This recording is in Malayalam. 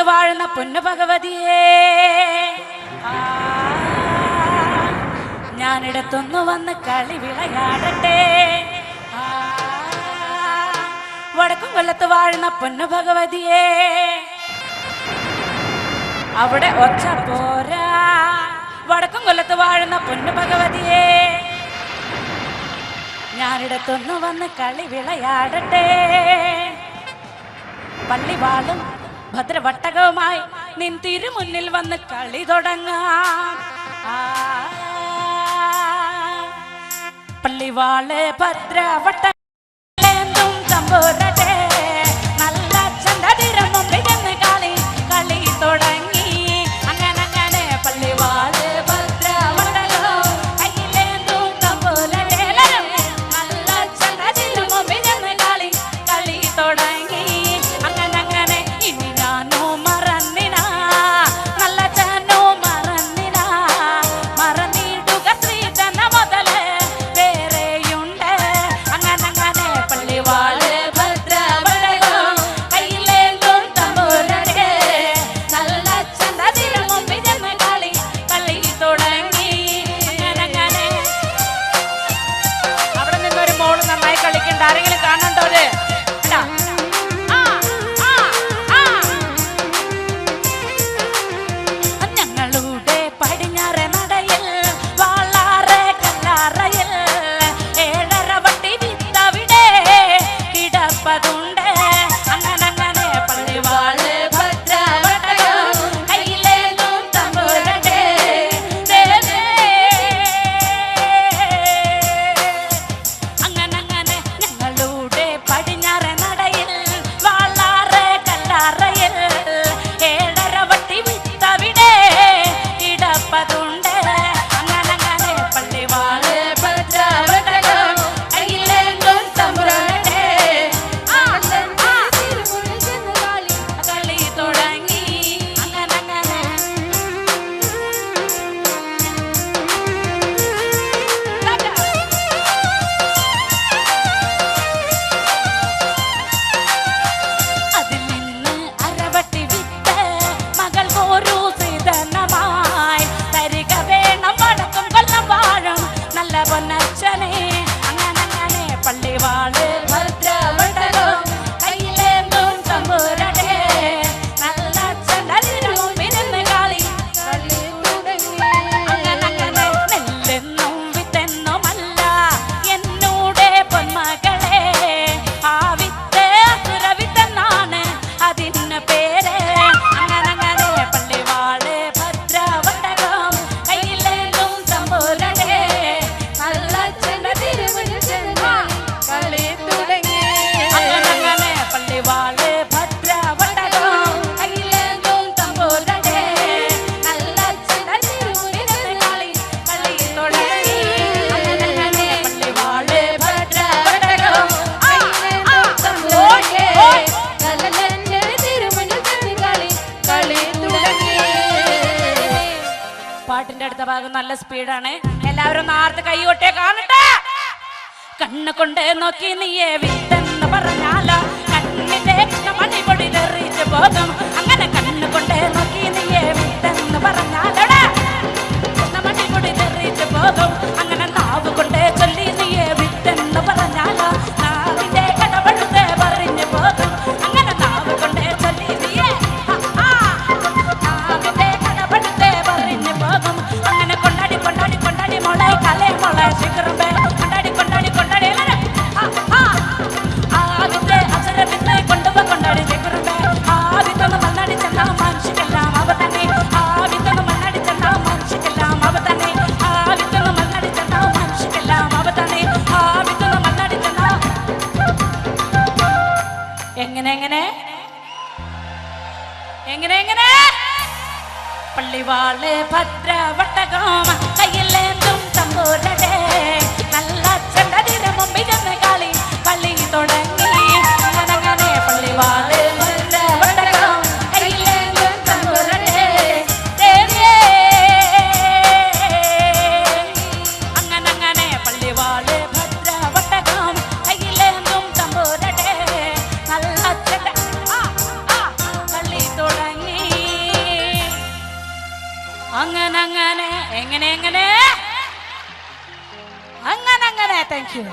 വാഴുന്ന പൊന്നു ഭഗവതിയേ, ഞാനിടത്തൊന്നു വന്ന് കളി വിളയാടട്ടെ. വടക്കും കൊല്ലത്ത് വാഴുന്ന പൊന്നു ഭഗവതിയേ, അവിടെ ഒച്ച പോരാ. വടക്കും കൊല്ലത്ത് വാഴുന്ന പൊന്നു ഭഗവതിയേ, ഞാനിടത്തൊന്നു വന്ന് കളി വിളയാടട്ടെ. പള്ളിവാളും ഭദ്രവട്ടകവുമായി നിൻ തിരുമുന്നിൽ വന്ന് കളി തുടങ്ങാം. പള്ളിവാള് ഭദ്രവട്ടം തമ്പുരട്ടെ, നല്ല ചന്തതിരം മുമ്പിൽ ചെന്ന് കളി കളി തുടങ്ങി. അങ്ങനെ അങ്ങനെ പള്ളിവാള് ഭദ്രവട്ടകം കയ്യിലേന്തും തമ്പുരട്ടെ, നല്ല ചന്തതിരം മുമ്പിൽ ചെന്ന് കളി കളി തുടങ്ങി. അങ്ങനെ അങ്ങനെ ഇനി ഞാനോ മറന്നിന, നല്ല ചാനോ മറന്നിന, മറന്നിടുക ശ്രീധന മുതല് വേറെയുണ്ട്. അങ്ങനെ പാട്ടിന്റെ അടുത്ത ഭാഗം നല്ല സ്പീഡാണ്. എല്ലാവരും നാർത്ത് കൈകൊട്ടേ കാണട്ടെ. കണ്ണ് കൊണ്ട് നോക്കി നീയെ വിട്ടെന്ന് പറഞ്ഞാലോ കണ്ണിന്റെ മണി പൊടിതെറിച്ച് പോകും. അങ്ങനെ കണ്ണ് കൊണ്ട് നോക്കി നീയെ വിട്ടെന്ന് പറഞ്ഞാലോടാ മണി പൊടിതെറിച്ച് പോകും. അങ്ങനെ നാവ് കൊണ്ട് ചൊല്ലി നീയെ വിട്ടെന്ന് പറഞ്ഞാലോ നാവിന്റെ കടപഴുത്തെ പറഞ്ഞു പോകും. അങ്ങനെ നാവ് കൊണ്ട് ചൊല്ലി നീയെ നാവിന്റെ കടപഴുത്തെ പറഞ്ഞു പോകും. അങ്ങനെ കൊണ്ടാടി കൊണ്ടാടി കൊണ്ടാടി മോളെ കലേ മോളെ ശിഖരമ്പേ കൊണ്ടാടി കൊണ്ടാടി കൊണ്ടാടി ആവിന്റെ അസുരവിന്ന് കൊണ്ടുപോ കൊണ്ടാടി ശിഖരമ്പേ. ആവിത്തൊന്ന് മണ്ണാടി ചെന്നാ മനുഷ്യക്കെല്ലാം അവ തന്നെ. ആവിത്തൊന്ന് മണ്ണാടി ചെന്നാ മനുഷ്യക്കെല്ലാം അവ തന്നെ. ആവിത്തൊന്ന് മണ്ണാടി ചെന്നാ മനുഷ്യക്കെല്ലാം അവ തന്നെ. ആവിത്തൊന്ന് മണ്ണാടി ചെന്നാ എങ്ങനെ എങ്ങനെ എങ്ങനെ എങ്ങനെ പള്ളിവാള് ഭദ്രവട്ടകം കയ്യിലേന്തും തമ്പൂരടെ നല്ല ചെണ്ടതിര മുമ്പിൽ ചെന്ന് കളി കളി തുടങ്ങി. അങ്ങനെ പള്ളിവാള് ഭദ്രവട്ടകം കയ്യിലേന്തും തമ്പൂരടെ ദേവിയേ. അങ്ങനെ പള്ളിവാള് ഭദ്രവട്ടകം കയ്യിലേന്തും തമ്പൂരടെ നല്ല ചെണ്ട കളി തുടങ്ങി. അങ്ങനെ എങ്ങനെ താങ്ക് യു.